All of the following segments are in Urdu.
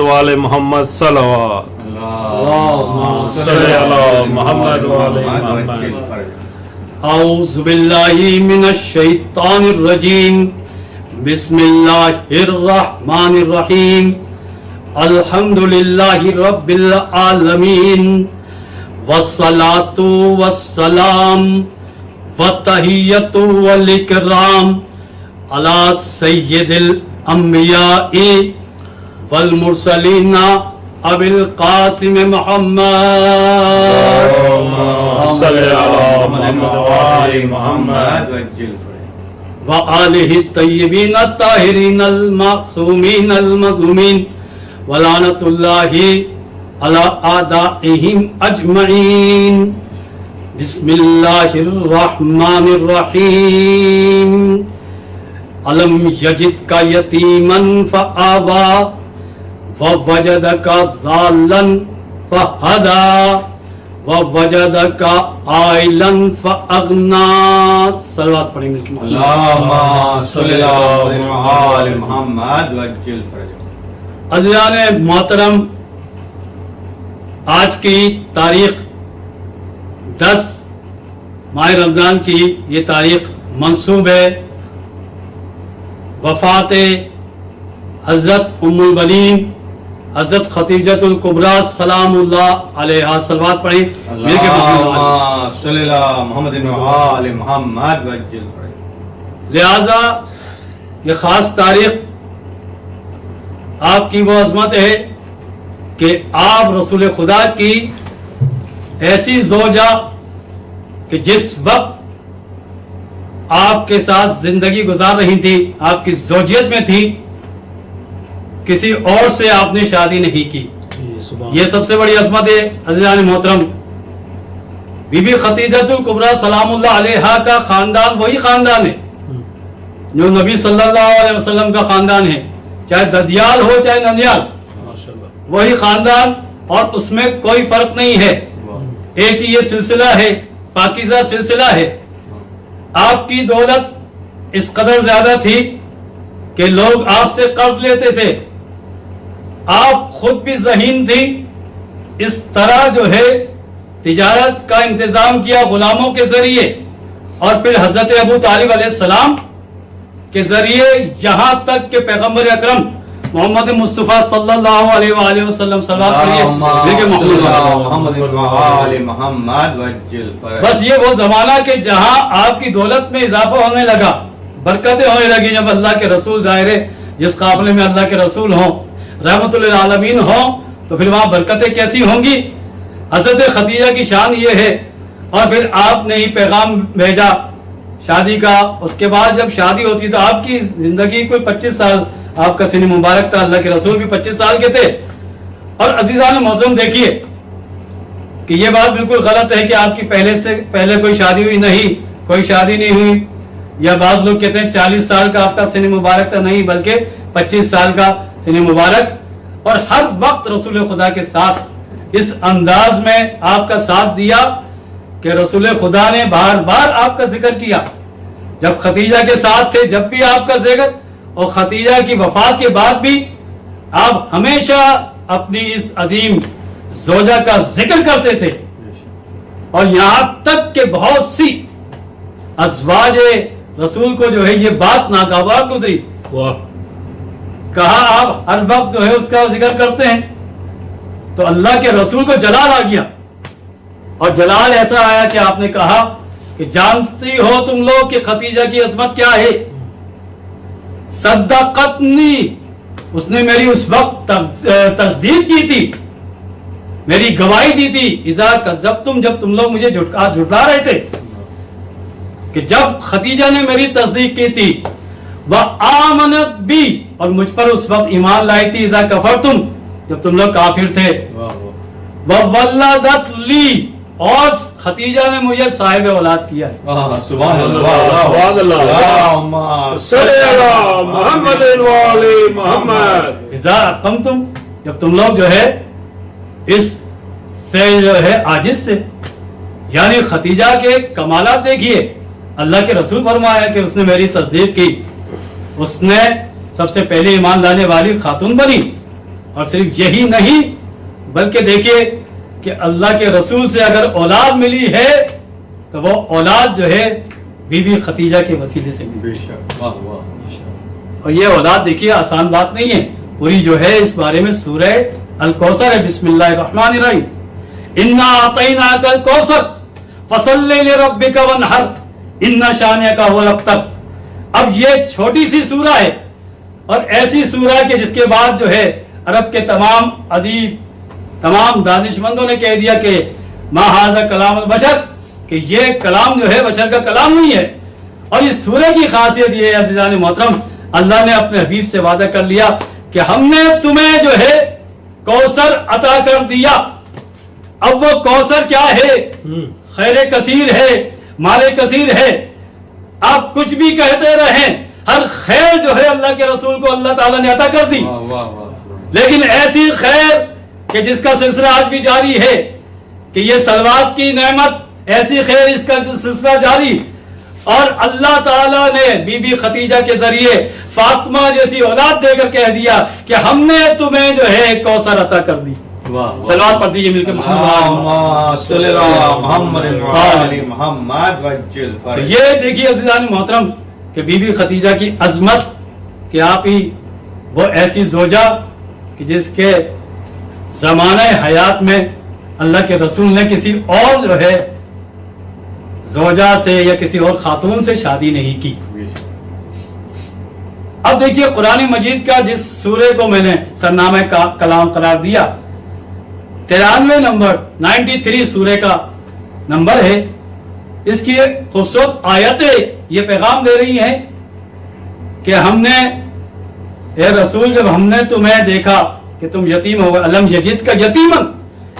والے محمد صلوات اللہم صلی علی محمد والے محمد۔ اعوذ باللہ من الشیطان الرجیم، بسم اللہ الرحمن الرحیم، الحمدللہ رب العالمین، والصلاة والسلام والتحیۃ والاکرام علی سید الانبیاء والمرسلین ابی القاسم محمد صلی علی محمد وآل محمد وآلہ الطیبین الطاہرین المعصومین المظلومین ولعنۃ اللہ علی اعدائہم اجمعین۔ بسم اللہ الرحمن الرحیم۔ علم یجدک یتیما فآوی ووجدک ضالا فہدی ووجدک عائلا فاغنی۔ صلوات پڑھیں گے اللہم صلی علی آل محمد وعجل فرجہ۔ عزیزان محترم، آج کی تاریخ 10 ماہ رمضان کی یہ تاریخ منسوب ہے وفات حضرت ام البنین حضرت خدیجۃ الکبریٰ سلام اللہ علیہا۔ صلوات پڑھیں مل کے اللہم صلی علی محمد وآل محمد وعجل فرجہ۔ لہذا یہ خاص تاریخ آپ کی وہ عظمت ہے کہ آپ رسول خدا کی ایسی زوجہ کہ جس وقت آپ کے ساتھ زندگی گزار رہی تھی، آپ کی زوجیت میں تھی، کسی اور سے آپ نے شادی نہیں کی۔ یہ سب سے بڑی عظمت ہے عزیزان محترم۔ بی بی خدیجۃ الکبریٰ سلام اللہ علیہا کا خاندان وہی خاندان ہے جو نبی صلی اللہ علیہ وسلم کا خاندان ہے، چاہے ددیال ہو چاہے ننیال، وہی خاندان، اور اس میں کوئی فرق نہیں ہے۔ ایک ہی یہ سلسلہ ہے، پاکیزہ سلسلہ ہے۔ آپ کی دولت اس قدر زیادہ تھی کہ لوگ آپ سے قرض لیتے تھے، آپ خود بھی ذہین تھی، اس طرح جو ہے تجارت کا انتظام کیا غلاموں کے ذریعے، اور پھر حضرت ابو طالب علیہ السلام کے ذریعے یہاں تک کہ پیغمبر اکرم محمد مصطفیٰ صلی اللہ علیہ وآلہ وسلم صلوات پڑھیے محمد وآل محمد وعجل فرجہ۔ بس یہ وہ زمانہ کہ جہاں آپ کی دولت میں اضافہ ہونے لگا، برکتیں ہونے لگی، جب اللہ کے رسول ظاہر ہے، جس قافلے میں اللہ کے رسول ہوں، رحمت للعالمین ہوں، تو پھر وہاں برکتیں کیسی ہوں گی۔ حضرت خدیجہ کی شان یہ ہے، اور پھر آپ نے ہی پیغام بھیجا شادی کا۔ اس کے بعد جب شادی ہوتی تو آپ کی زندگی کوئی 25 سال آپ کا سن مبارک تھا، اللہ کے رسول بھی 25 سال کے تھے۔ اور عزیزان معظم دیکھیے کہ یہ بات بالکل غلط ہے کہ آپ کی پہلے کوئی شادی ہوئی نہیں، کوئی شادی نہیں ہوئی، یا بعض لوگ کہتے ہیں 40 سال کا آپ کا سن مبارک تھا، نہیں بلکہ 25 سال کا سن مبارک۔ اور ہر وقت رسول خدا کے ساتھ اس انداز میں آپ کا ساتھ دیا کہ رسول خدا نے بار بار آپ کا ذکر کیا، جب خدیجہ کے ساتھ تھے جب بھی آپ کا ذکر، اور خدیجہ کی وفات کے بعد بھی آپ ہمیشہ اپنی اس عظیم زوجہ کا ذکر کرتے تھے۔ اور یہاں تک کہ بہت سی ازواج رسول کو جو ہے یہ بات ناگوار گزری، کہا آپ ہر وقت جو ہے اس کا ذکر کرتے ہیں، تو اللہ کے رسول کو جلال آ گیا، اور جلال ایسا آیا کہ آپ نے کہا کہ جانتی ہو تم لوگ کہ خدیجہ کی عظمت کیا ہے؟ صدقتنی، اس نے میری اس وقت تصدیق کی تھی، میری گواہی دی تھی، اذا کذبتم، جب تم لوگ مجھے جھٹلا رہے تھے، کہ جب خدیجہ نے میری تصدیق کی تھی، وآمنت بی، اور مجھ پر اس وقت ایمان لائی تھی، اذا کفرتم، جب تم لوگ کافر تھے، وولدت لی، اور خدیجہ نے مجھے صاحب اولاد کیا ہے۔ سبحان اللہ، سبحان اللہ، اللہم صلی علی محمد وآل محمد۔ اذا اقمتم، جب تم لوگ جو ہے اس سے جو ہے عاجز تھے، یعنی خدیجہ کے کمالات دیکھیے، اللہ کے رسول فرمایا کہ اس نے میری تصدیق کی، اس نے سب سے پہلے ایمان لانے والی خاتون بنی، اور صرف یہی نہیں بلکہ دیکھیے کہ اللہ کے رسول سے اگر اولاد ملی ہے تو وہ اولاد جو ہے بی بی خدیجہ کے وسیلے سے ملی. بے شک. واہ واہ. اور یہ اولاد دیکھیے آسان بات نہیں ہے. پوری جو ہے اس بارے میں سورہ الکوثر ہے. بسم اللہ الرحمن الرحیم. انا اعطیناک الکوثر فصل لربک وانحر ان شانئک هو الابتر. اب یہ چھوٹی سی سورہ ہے اور ایسی سورہ کہ جس کے بعد جو ہے عرب کے تمام ادیب تمام دانشمندوں نے کہہ دیا کہ ما ھذا کلام البشر، کہ یہ کلام جو ہے بشر کا کلام نہیں ہے. اور اس سورہ کی خاصیت یہ ہے عزیزان محترم، اللہ نے اپنے حبیب سے وعدہ کر لیا کہ ہم نے تمہیں جو ہے کوثر عطا کر دیا. اب وہ کوثر کیا ہے؟ خیر کثیر ہے، مال کثیر ہے. آپ کچھ بھی کہتے رہیں، ہر خیر جو ہے اللہ کے رسول کو اللہ تعالیٰ نے عطا کر دی. واہ واہ واہ. لیکن ایسی خیر کہ جس کا سلسلہ آج بھی جاری ہے، کہ یہ صلوات کی نعمت، ایسی خیر اس کا سلسلہ جاری. اور اللہ تعالیٰ نے بی بی خدیجہ کے ذریعے فاطمہ جیسی اولاد دے کر کہہ دیا کہ ہم نے تمہیں جو ہے کوثر عطا کر دی. صلوات پڑھ دیجیے مل کے محمد صلی اللہ محمد وعلی محمد وجل. یہ دیکھیے عزیزان محترم کہ بی بی خدیجہ کی عظمت، کہ آپ ہی وہ ایسی زوجہ کہ جس کے زمانہ حیات میں اللہ کے رسول نے کسی اور جو ہے زوجہ سے یا کسی اور خاتون سے شادی نہیں کی. اب دیکھیے قرآن مجید کا جس سورے کو میں نے سرنامہ کلام قرار دیا، 93 نمبر 93 سورے کا نمبر ہے. اس کی خوبصورت آیتیں یہ پیغام دے رہی ہیں کہ ہم نے اے رسول جب ہم نے تمہیں دیکھا کہ تم یتیم ہو گئے، الم یجد کا یتیمن،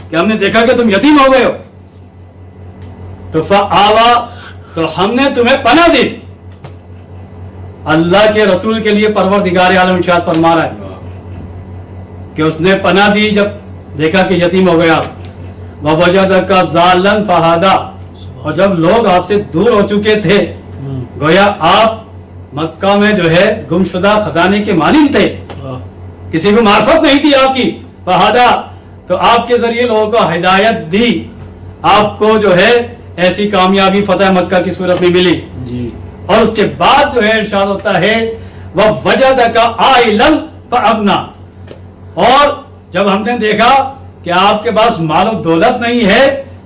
کہ ہم نے دیکھا کہ تم یتیم ہو گئے ہو، تو فآوا، تو ہم نے تمہیں پناہ دی. اللہ کے رسول کے لیے پروردگار عالم ارشاد فرما رہا ہے کہ اس نے پناہ دی جب دیکھا کہ یتیم ہو گیا. وَوَجَدَكَ ضَالًّا فَهَدَىٰ، اور جب لوگ آپ سے دور ہو چکے تھے، گویا آپ مکہ میں جو ہے گمشدہ خزانے کے مالک تھے، کسی کو معرفت نہیں تھی آپ کی. فَهَدَىٰ، تو آپ کے ذریعے لوگوں کو ہدایت دی، آپ کو جو ہے ایسی کامیابی فتح مکہ کی صورت میں ملی. اور اس کے بعد جو ہے ارشاد ہوتا ہے وَوَجَدَكَ عَائِلًا فَأَغْنَىٰ، اور جب ہم نے دیکھا کہ آپ کے پاس مال و دولت نہیں ہے،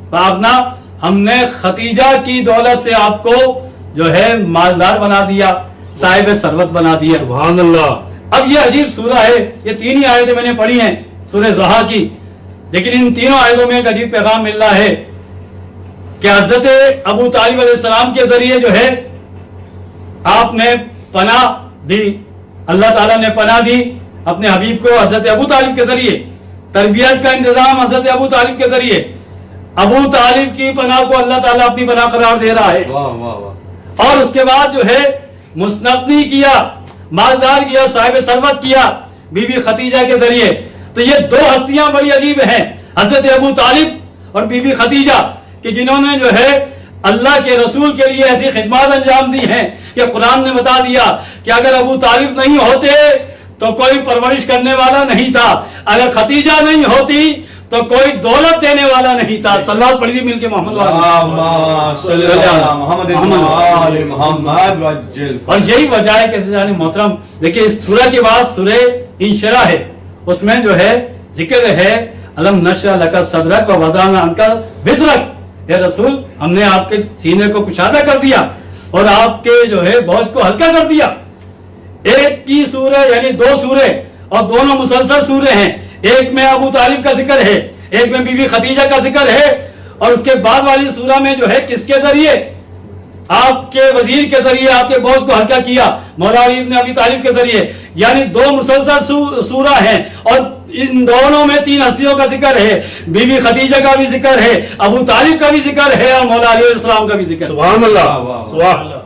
فَأَغْنَىٰ، ہم نے خدیجہ کی دولت سے آپ کو جو ہے مالدار بنا دیا، صاحب ثروت بنا دیا. سبحان اللہ. اب یہ عجیب سورہ ہے، یہ تین ہی آیتیں میں نے پڑھی ہیں سورہ ضحیٰ کی، لیکن ان تینوں آیتوں میں ایک عجیب پیغام مل رہا ہے کہ حضرت ابو طالب علیہ السلام کے ذریعے جو ہے آپ نے پناہ دی، اللہ تعالیٰ نے پناہ دی اپنے حبیب کو حضرت ابو طالب کے ذریعے. تربیت کا انتظام حضرت ابو طالب کے ذریعے. ابو طالب کی پناہ کو اللہ تعالیٰ اپنی پناہ قرار دے رہا ہے. اور اس کے بعد جو ہے مستغنی کیا، مالدار کیا، صاحب ثروت کیا بی بی خدیجہ کے ذریعے. تو یہ دو ہستیاں بڑی عجیب ہیں، حضرت ابو طالب اور بی بی خدیجہ، کہ جنہوں نے جو ہے اللہ کے رسول کے لیے ایسی خدمات انجام دی ہیں کہ قرآن نے بتا دیا کہ اگر ابو طالب نہیں ہوتے تو کوئی پرورش کرنے والا نہیں تھا، اگر خدیجہ نہیں ہوتی تو کوئی دولت دینے والا نہیں تھا. صلوات پڑھی مل کے محمد. اور یہی وجہ ہے کہ سجان محترم دیکھیں اس سورہ کے بعد سورہ انشراح ہے، اس میں جو ہے ذکر ہے الم نشرح لک صدرک ووضعنا عنک وزرک، اے رسول ہم نے آپ کے سینے کو کشادہ کر دیا اور آپ کے جو ہے بوجھ کو ہلکا کر دیا. ایک کی سورہ یعنی دو سورے اور دونوں مسلسل سورے ہیں، ایک میں ابو طالب کا ذکر ہے، ایک میں بی بی خدیجہ کا ذکر ہے، اور اس کے بعد والی سورہ میں جو ہے کس کے ذریعے؟ آپ کے وزیر کے ذریعے آپ کے بوجھ کو ہلکا کیا، مولا علی بن ابی طالب کے ذریعے. یعنی دو مسلسل سورہ ہیں اور ان دونوں میں تین ہستیوں کا ذکر ہے، بی بی خدیجہ کا بھی ذکر ہے، ابو طالب کا بھی ذکر ہے اور مولا علی علیہ السلام کا بھی ذکر. سبحان اللہ. سبحان اللہ.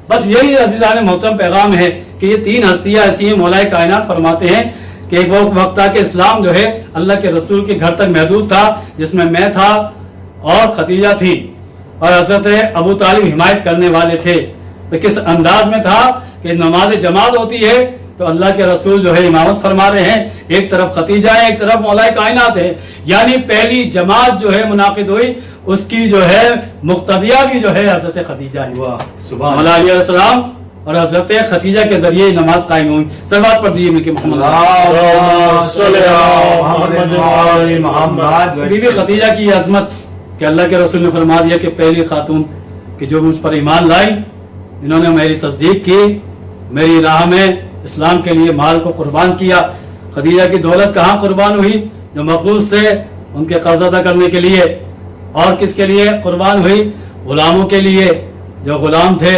بس یہی عزیزان محترم پیغام ہے کہ یہ تین ہستیاں ایسی ہیں. مولا کائنات فرماتے ہیں کہ ایک وقت تھا کہ اسلام جو ہے اللہ کے رسول کے گھر تک محدود تھا، جس میں تھا اور خدیجہ تھی اور حضرت ابو طالب حمایت کرنے والے تھے. تو کس انداز میں تھا کہ نماز جماعت ہوتی ہے تو اللہ کے رسول جو ہے امامت فرما رہے ہیں، ایک طرف خدیجہ ہے، ایک طرف مولا کائنات ہے، یعنی پہلی جماعت جو ہے منعقد ہوئی اس کی جو ہے مقتدیہ بھی جو ہے حضرت خدیجہ ہے۔ واہ سبحان مولا علیہ السلام اور حضرت خدیجہ کے ذریعے نماز قائم ہوئی۔ صلوات پڑھ دیجیے ملک محمد۔ اللہم صلی علی محمد و آل محمد۔ بی بی خدیجہ کی عظمت کہ اللہ کے رسول نے فرما دیا کہ پہلی خاتون کہ جو مجھ پر ایمان لائی، انہوں نے میری تصدیق کی، میری راہ میں اسلام کے لیے مال کو قربان کیا۔ خدیجہ کی دولت کہاں قربان ہوئی؟ جو مقروض تھے ان کے قرض ادا کرنے کے لیے۔ اور کس کے لیے قربان ہوئی؟ غلاموں کے لیے، جو غلام تھے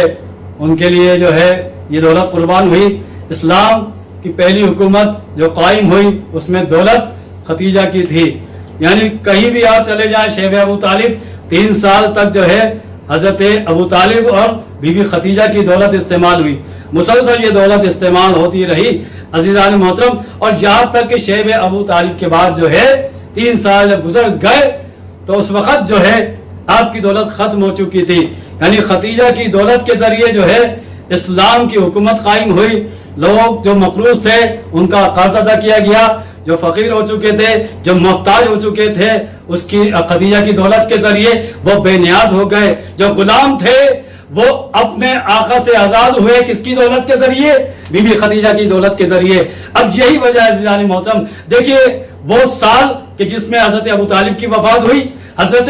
ان کے لیے جو ہے یہ دولت قربان ہوئی۔ اسلام کی پہلی حکومت جو قائم ہوئی اس میں دولت خدیجہ کی تھی۔ یعنی کہیں بھی آپ چلے جائیں، شیب ابو طالب 3 سال تک جو ہے حضرت ابو طالب اور بی بی خدیجہ کی دولت استعمال ہوئی، مسلسل یہ دولت استعمال ہوتی رہی عزیزان محترم، اور یہاں تک کہ شیب ابو طالب کے بعد جو ہے 3 سال گزر گئے تو اس وقت جو ہے آپ کی دولت ختم ہو چکی تھی۔ یعنی خدیجہ کی دولت کے ذریعے جو ہے اسلام کی حکومت قائم ہوئی، لوگ جو مقروض تھے ان کا قرض ادا کیا گیا، جو فقیر ہو چکے تھے، جو محتاج ہو چکے تھے، اس کی خدیجہ کی دولت کے ذریعے وہ بے نیاز ہو گئے۔ جو غلام تھے وہ اپنے آقا سے آزاد ہوئے، کس کی دولت کے ذریعے؟ بی بی خدیجہ کی دولت کے ذریعے۔ اب یہی وجہ ہے عزیزان محترم، دیکھیے وہ سال کہ جس میں حضرت ابو طالب کی وفات ہوئی، حضرت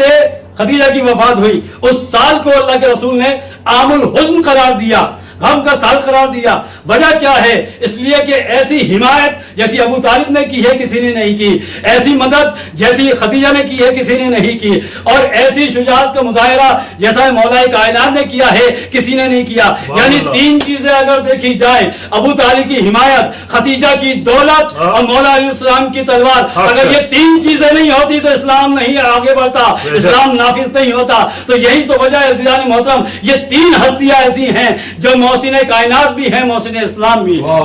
خدیجہ کی وفات ہوئی، اس سال کو اللہ کے رسول نے عام الحزن قرار دیا، غم کا سال قرار دیا۔ وجہ کیا ہے؟ اس لیے کہ ایسی حمایت جیسی ابو طالب نے کی ہے کسی نے نہیں کی، ایسی مدد جیسی خدیجہ نے کی ہے کسی نے نہیں کی، اور ایسی شجاعت کا مظاہرہ جیسا مولا کائنات نے کیا ہے کسی نے نہیں کیا۔ یعنی 3 چیزیں اگر دیکھی جائیں، ابو طالب کی حمایت، خدیجہ کی دولت اور مولا علیہ السلام کی تلوار، اگر یہ 3 چیزیں نہیں ہوتی تو اسلام نہیں آگے بڑھتا، اسلام نافذ نہیں ہوتا۔ تو یہی تو وجہ ہے عزیزان محترم، یہ 3 ہستیاں ایسی ہیں جو محسن کائنات بھی ہیں، محسن اسلام بھی ہیں۔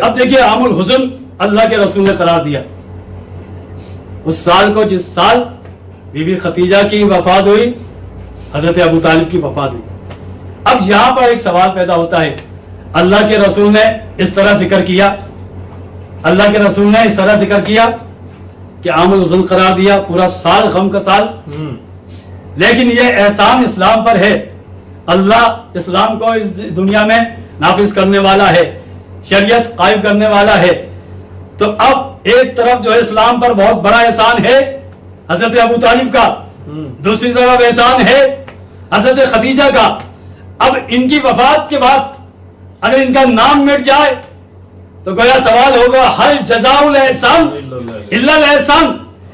اب دیکھیے عام الحزن اللہ کے رسول نے قرار دیا اس سال کو جس سال بی بی خدیجہ کی وفات ہوئی، حضرت ابو طالب کی وفات ہوئی۔ اب یہاں پر ایک سوال پیدا ہوتا ہے، اللہ کے رسول نے اس طرح ذکر کیا، اللہ کے رسول نے اس طرح ذکر کیا کہ عام الحزن قرار دیا، پورا سال غم کا سال، لیکن یہ احسان اسلام پر ہے۔ اللہ اسلام کو اس دنیا میں نافذ کرنے والا ہے، شریعت قائم کرنے والا ہے۔ تو اب ایک طرف جو ہے اسلام پر بہت بڑا احسان ہے حضرت ابو طالب کا، دوسری طرف احسان ہے حضرت خدیجہ کا۔ اب ان کی وفات کے بعد اگر ان کا نام مٹ جائے تو گویا سوال ہوگا، حل جزاء الاحسان الا الاحسان،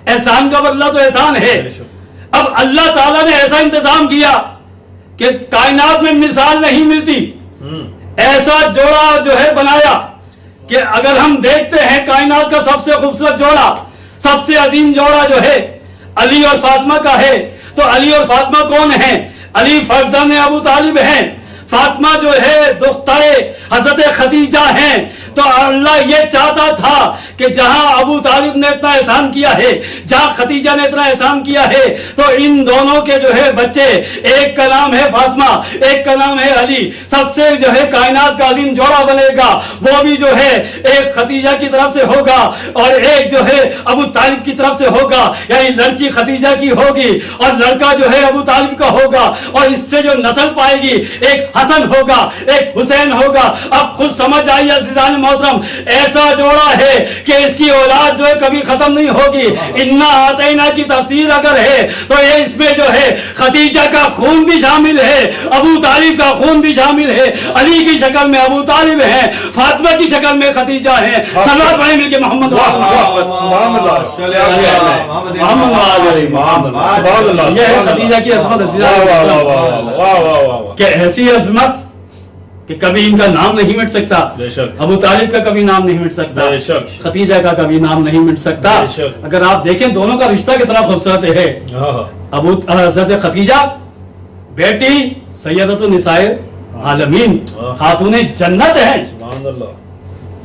احسان کا بدلہ تو احسان ہے۔ اب اللہ تعالیٰ نے ایسا انتظام کیا کہ کائنات میں مثال نہیں ملتی، ایسا جوڑا جو ہے بنایا کہ اگر ہم دیکھتے ہیں کائنات کا سب سے خوبصورت جوڑا، سب سے عظیم جوڑا جو ہے علی اور فاطمہ کا ہے، تو علی اور فاطمہ کون ہیں؟ علی فرزند ابو طالب ہیں، فاطمہ جو ہے دختر حضرت خدیجہ ہیں۔ تو اللہ یہ چاہتا تھا کہ جہاں ابو طالب نے اتنا احسان کیا ہے، جہاں خدیجہ نے اتنا احسان کیا ہے، تو ان دونوں کے جو ہے بچے، ایک کا نام ہے فاطمہ، ایک کا نام ہے علی، سب سے جو ہے کائنات کا عظیم جوڑا بنے گا، وہ بھی جو ہے ایک خدیجہ کی طرف سے ہوگا اور ایک جو ہے ابو طالب کی طرف سے ہوگا، یعنی لڑکی خدیجہ کی ہوگی اور لڑکا جو ہے ابو طالب کا ہوگا، اور اس سے جو نسل پائے گی ایک حسن ہوگا ایک حسین ہوگا۔ اب خود سمجھ آئیے عزیزان محترم، ایسا جوڑا ہے کہ اس کی اولاد جو ہے کبھی ختم نہیں ہوگی۔ انا آتینا کی تفسیر اگر ہے تو یہ اس میں جو ہے خدیجہ کا خون بھی شامل ہے، ابو طالب کا خون بھی شامل ہے، علی کی شکل میں ابو طالب ہیں، فاطمہ کی شکل میں خدیجہ ہیں۔ صلوات پڑھیں مل کے محمد یہ ہے خدیجہ کی عظمت، کہ ایسی عظمت کہ کبھی ان کا نام نہیں مٹ سکتا، ابو طالب کا کبھی نام نہیں مٹ سکتا، خدیجہ کا کبھی نام نہیں مٹ سکتا۔ اگر آپ دیکھیں دونوں کا رشتہ کتنا خوبصورت ہے، حضرت خدیجہ بیٹی سیدۃ النساء العالمین، خاتون جنت ہے،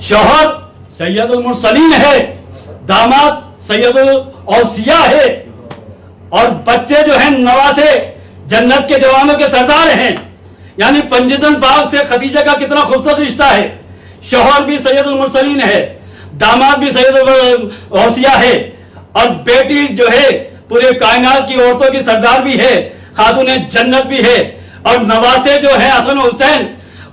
شوہر سید المرسلین ہے، داماد سید الاوصیاء ہے، اور بچے جو ہیں نواسے جنت کے جوانوں کے سردار ہیں. یعنی پنجتن پاک سے خدیجہ کا کتنا خوبصورت رشتہ ہے. شوہر بھی سید المرسلین ہے, داماد بھی سید الاوصیاء ہے, اور بیٹی جو ہے پورے کائنات کی عورتوں کی سردار بھی ہے, خاتون جنت بھی ہے, اور نواسے جو ہیں حسن و حسین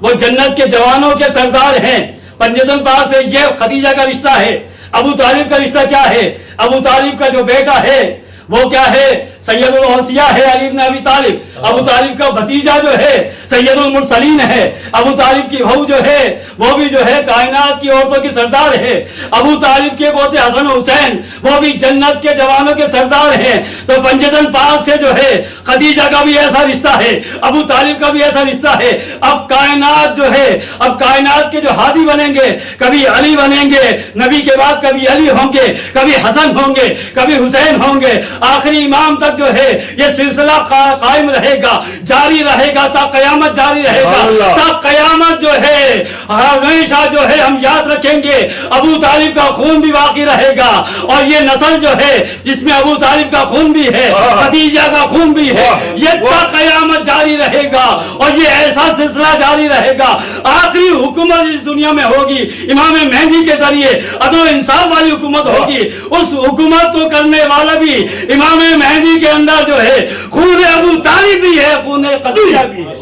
وہ جنت کے جوانوں کے سردار ہیں. پنجتن پاک سے یہ خدیجہ کا رشتہ ہے. ابو طالب کا رشتہ کیا ہے؟ ابو طالب کا جو بیٹا ہے وہ کیا ہے؟ سید الاوصیاء ہے علی بن ابی طالب. ابو طالب کا بھتیجا جو ہے سید المرسلین ہے. ابو طالب کی بہو جو ہے وہ بھی جو ہے کائنات کی عورتوں کی سردار ہے. ابو طالب کے پوتے حسن حسین وہ بھی جنت کے جوانوں کے سردار ہیں. تو پنجتن پاک سے جو ہے خدیجہ کا بھی ایسا رشتہ ہے, ابو طالب کا بھی ایسا رشتہ ہے. اب کائنات جو ہے, اب کائنات کے جو ہادی بنیں گے, کبھی علی بنیں گے, نبی کے بعد کبھی علی ہوں گے, کبھی حسن ہوں گے, کبھی حسین ہوں گے, آخری امام تک جو ہے یہ سلسلہ قائم رہے گا, جاری رہے گا, تا قیامت جاری رہے گا. تا قیامت جو ہے ہمیشہ جو ہے ہم یاد رکھیں گے ابو طالب کا خون بھی باقی رہے گا, اور یہ نسل جو ہے جس میں ابو طالب کا خون بھی ہے, خدیجہ کا خون بھی ہے, یہ تا قیامت جاری رہے گا, اور یہ ایسا سلسلہ جاری رہے گا. آخری حکومت اس دنیا میں ہوگی امام مہدی کے ذریعے, عدل و انصاف والی حکومت ہوگی. اس حکومت کو کرنے والا بھی امام مہدی کے اندر جو ہے خون ابو طالب بھی ہے, خون خدیجہ بھی ہے.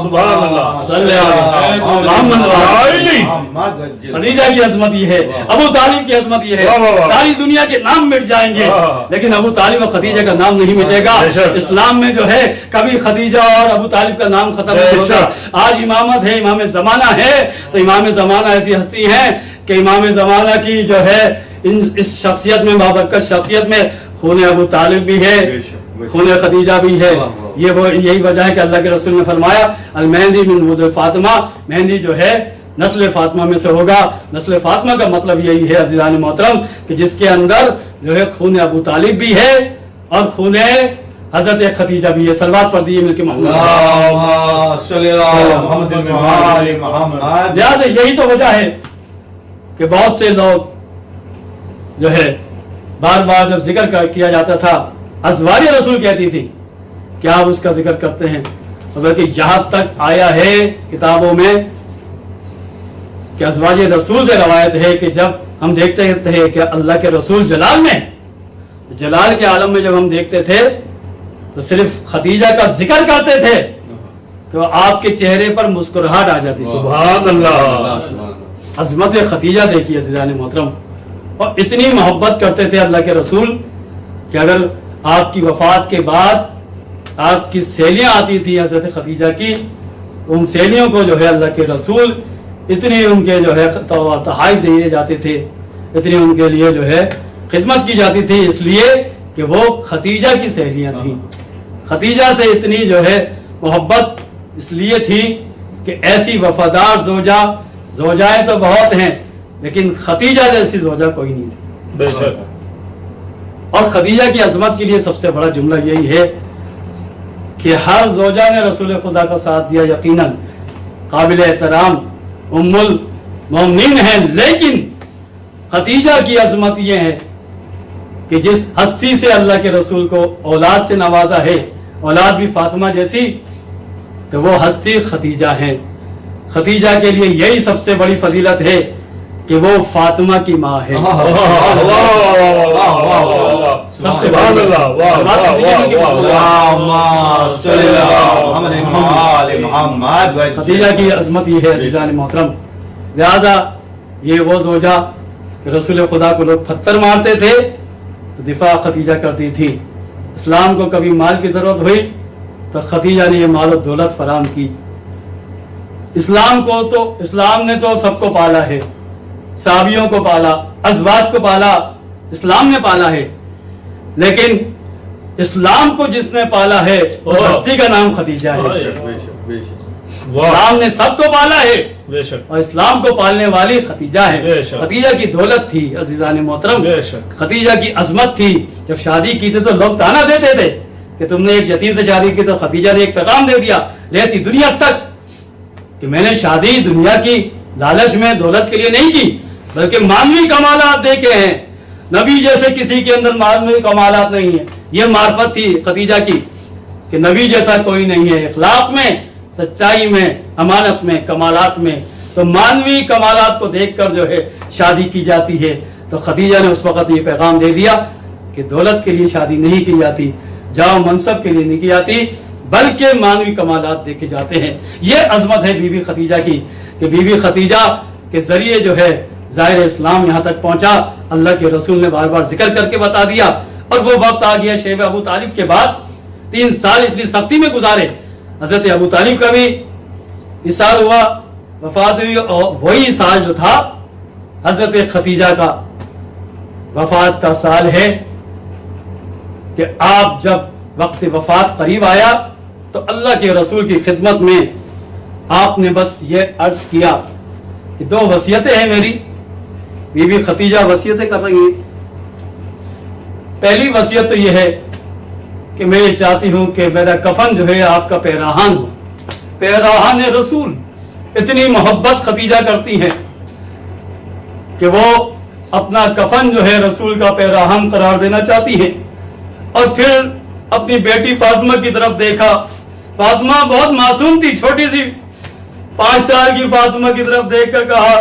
سبحان اللہ. صلی خدیجہ کی عظمت یہ ہے, ابو طالب کی عظمت یہ ہے. ساری دنیا کے نام مٹ جائیں گے لیکن ابو طالب اور خدیجہ کا نام نہیں مٹے گا. اسلام میں جو ہے کبھی خدیجہ اور ابو طالب کا نام ختم نہیں ہوگا. آج امامت ہے, امام زمانہ ہے, تو امام زمانہ ایسی ہستی ہے کہ امام زمانہ کی جو ہے اس شخصیت میں, بابرکت شخصیت میں خون ابو طالب بھی ہے, خون خدیجہ بھی ہے. یہ وہ یہی وجہ ہے کہ اللہ کے رسول نے فرمایا المہندی من ولد فاطمہ, مہندی جو ہے نسل فاطمہ میں سے ہوگا. نسل فاطمہ کا مطلب یہی ہے عزیزان محترم کہ جس کے اندر جو ہے خون ابو طالب بھی ہے اور خون حضرت خدیجہ بھی ہے. صلوات پڑھ دیجیے مل کے محمد. لہٰذا یہی تو وجہ ہے کہ بہت سے لوگ جو ہے بار بار جب ذکر کیا جاتا تھا, ازواج رسول کہتی تھی کہ آپ اس کا ذکر کرتے ہیں, بلکہ یہاں تک آیا ہے کتابوں میں کہ ازواج رسول سے روایت ہے کہ جب ہم دیکھتے تھے کہ اللہ کے رسول جلال میں, جلال کے عالم میں جب ہم دیکھتے تھے تو صرف خدیجہ کا ذکر کرتے تھے تو آپ کے چہرے پر مسکراہٹ آ جاتی. سبحان اللہ. عظمت خدیجہ دیکھیے عزیزان محترم, اور اتنی محبت کرتے تھے اللہ کے رسول کہ اگر آپ کی وفات کے بعد آپ کی سہیلیاں آتی تھی حضرت خدیجہ کی, ان سہیلیوں کو جو ہے اللہ کے رسول اتنی ان کے جو ہے تحائف دیے جاتے تھے, اتنی ان کے لیے جو ہے خدمت کی جاتی تھی, اس لیے کہ وہ خدیجہ کی سہیلیاں تھیں. خدیجہ سے اتنی جو ہے محبت اس لیے تھی کہ ایسی وفادار زوجائیں تو بہت ہیں لیکن خدیجہ جیسی زوجہ کوئی نہیں تھی. بے شک. اور خدیجہ کی عظمت کے لیے سب سے بڑا جملہ یہی ہے کہ ہر زوجہ نے رسول خدا کا ساتھ دیا, یقیناً قابل احترام ام المومنین ہیں, لیکن خدیجہ کی عظمت یہ ہے کہ جس ہستی سے اللہ کے رسول کو اولاد سے نوازا ہے, اولاد بھی فاطمہ جیسی, تو وہ ہستی خدیجہ ہیں. خدیجہ کے لیے یہی سب سے بڑی فضیلت ہے کہ وہ فاطمہ کی ماں ہے. سب سے خدیجہ کی عظمت یہ ہے عزیزان محترم. لہذا یہ وہ زوجہ کہ رسول خدا کو لوگ پتھر مارتے تھے تو دفاع خدیجہ کرتی تھی. اسلام کو کبھی مال کی ضرورت ہوئی تو خدیجہ نے یہ مال و دولت فراہم کی. اسلام نے تو سب کو پالا ہے, صحابیوں کو پالا, ازواج کو پالا, اسلام نے پالا ہے, لیکن اسلام کو جس نے پالا ہے اس ہستی کا نام خدیجہ ہے. اسلام نے سب کو پالا ہے اور اسلام کو پالنے والی خدیجہ ہے. خدیجہ کی دولت تھی عزیزان محترم, خدیجہ کی عظمت تھی. جب شادی کی تھی تو لوگ تانا دیتے تھے کہ تم نے ایک یتیم سے شادی کی, تو خدیجہ نے ایک پیغام دے دیا رہتی دنیا تک کہ میں نے شادی دنیا کی لالچ میں دولت کے لیے نہیں کی, بلکہ مانوی کمالات دیکھے ہیں, نبی جیسے کسی کے اندر معنوی کمالات نہیں ہیں. یہ معرفت تھی خدیجہ کی کہ نبی جیسا کوئی نہیں ہے اخلاق میں، سچائی میں، امانت میں، کمالات میں. تو معنوی کمالات کو دیکھ کر جو ہے شادی کی جاتی ہے. تو خدیجہ نے اس وقت یہ پیغام دے دیا کہ دولت کے لیے شادی نہیں کی جاتی، جاؤ منصب کے لیے نہیں کی جاتی، بلکہ معنوی کمالات دیکھے جاتے ہیں. یہ عظمت ہے بی بی خدیجہ کی کہ بی بی خدیجہ کے ذریعے جو ہے ظاہر اسلام یہاں تک پہنچا. اللہ کے رسول نے بار بار ذکر کر کے بتا دیا. اور وہ وقت آ گیا شیب ابو طالب کے بعد 3 سال اتنی سختی میں گزارے. حضرت ابو طالب کا بھی وصال ہوا، وفات ہوئی، اور وہی سال جو تھا حضرت خدیجہ کا وفات کا سال ہے کہ آپ جب وقت وفات قریب آیا تو اللہ کے رسول کی خدمت میں آپ نے بس یہ عرض کیا کہ 2 وصیتیں ہیں میری. بی بی خدیجہ وصیتیں کر رہی ہیں. پہلی وصیت تو یہ ہے کہ میں یہ چاہتی ہوں کہ میرا کفن جو ہے آپ کا پیراہن ہو، پیراہن رسول. اتنی محبت خدیجہ کرتی ہیں کہ وہ اپنا کفن جو ہے رسول کا پیراہن قرار دینا چاہتی ہیں. اور پھر اپنی بیٹی فاطمہ کی طرف دیکھا. فاطمہ بہت معصوم تھی، چھوٹی سی 5 سال کی فاطمہ کی طرف دیکھ کر کہا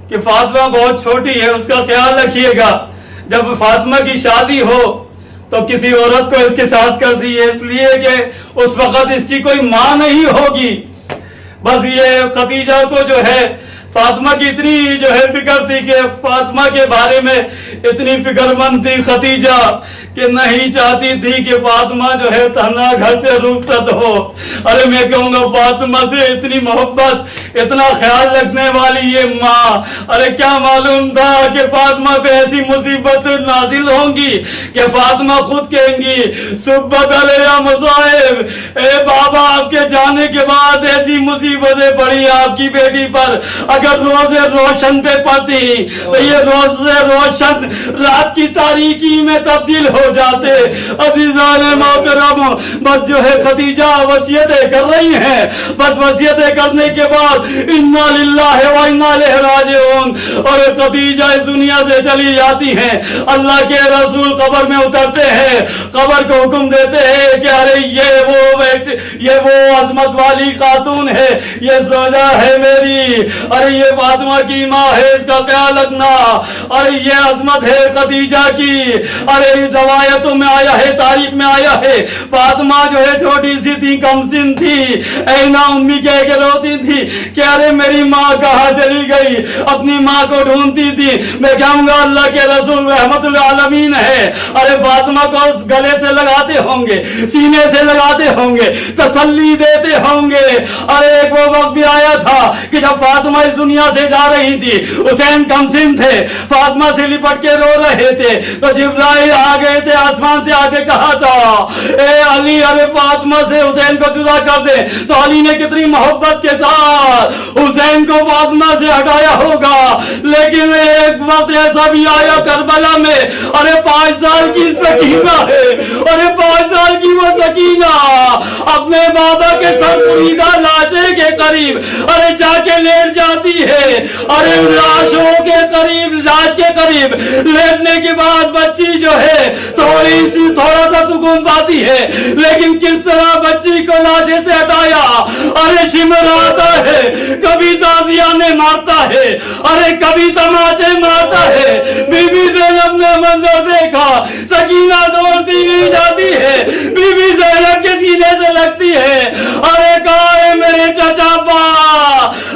کہ فاطمہ بہت چھوٹی ہے، اس کا خیال رکھیے گا. جب فاطمہ کی شادی ہو تو کسی عورت کو اس کے ساتھ کر دیے، اس لیے کہ اس وقت اس کی کوئی ماں نہیں ہوگی. بس یہ خدیجہ کو جو ہے فاطمہ کی اتنی جو ہے فکر تھی کہ فاطمہ کے بارے میں اتنی فکر مند تھی خدیجہ کہ نہیں چاہتی تھی کہ فاطمہ جو ہے تنہا گھر سے رخصت ہو. ارے میں کہوں گا فاطمہ سے اتنی محبت، اتنا خیال رکھنے والی یہ ماں، ارے کیا معلوم تھا کہ فاطمہ پہ ایسی مصیبت نازل ہوں گی کہ فاطمہ خود کہیں گی صبت علیہ مصائب. اے بابا آپ کے جانے کے بعد ایسی مصیبتیں پڑی آپ کی بیٹی پر، اگر روزے روشن پہ پڑتی تو یہ روزے روشن رات کی تاریکی میں تبدیل ہو جاتے. عزیزان محترم، بس جو ہے خدیجہ وصیتیں کر رہی ہیں. بس وصیتیں کرنے کے بعد انا للہ و انا الیہ راجعون، اور خدیجہ اس دنیا سے چلی جاتی ہیں. اللہ کے رسول قبر میں اترتے ہیں، قبر کو حکم دیتے ہیں کہ ارے یہ وہ عظمت والی خاتون ہے، یہ زوجہ ہے میری، ارے یہ فاطمہ کی ماں ہے، اس کا خیال رکھنا. ارے یہ عظمت ہے خدیجہ کی. ارے روایتوں میں آیا ہے، تاریخ میں آیا ہے، فاطمہ جو ہے چھوٹی سی تھی، کم سن تھی، اینا امی کہہ کے روتی تھی کہ ارے میری ماں کہاں چلی گئی، اپنی ماں کو ڈھونڈتی تھی. میں کہوں گا اللہ کے رسول رحمت العالمین ہے، ارے فاطمہ کو گلے سے لگاتے ہوں گے، سینے سے لگاتے ہوں گے، تسلی دیتے ہوں گے. ارے ایک وہ وقت بھی آیا تھا کہ جب فاطمہ اس دنیا سے جا رہی تھی، حسین کم سن تھے، فاطمہ سے لپٹ کے رو رہے تھے، تو جبرائیل آ گئے تھے، آسمان سے آ کے کہا تھا اے علی ارے فاطمہ سے حسین کو جدا کر دے. تو علی نے کتنی محبت کے ساتھ حسین کو فاطمہ سے ہٹایا ہوگا. لیکن ایک وقت ایسا بھی آیا کربلا میں، ارے 5 سال کی سکینہ ہے، ارے 5 سال کی وہ سکینہ اپنے بابا کے سر پریدہ لاشے کے قریب ارے جا کے لیٹ جاتی ہے. ارے لاشوں کے قریب، لاش کے قریب لیٹنے کے بعد بچی جو ہے تھوڑا سا سکون پاتی ہے. لیکن کس طرح بچی کو لاشے سے ہٹایا، ارے شمر آتا ہے، کبھی تازیانے مارتا ہے، ارے کبھی تماچے مارتا ہے. بی بی زینب نے منظر دیکھا، سکینہ دوڑتی نہیں جاتی ہے، بی بی زینب کے سینے سے لگتی ہے. ارے کہا ہے میرے چچا با،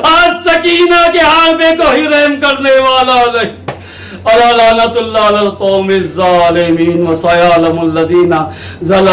آج سکینہ کے حال پہ کوئی رحم کرنے والا نہیں. الا لعنت اللہ علی القوم الظالمین وسيعلم الذین ظلموا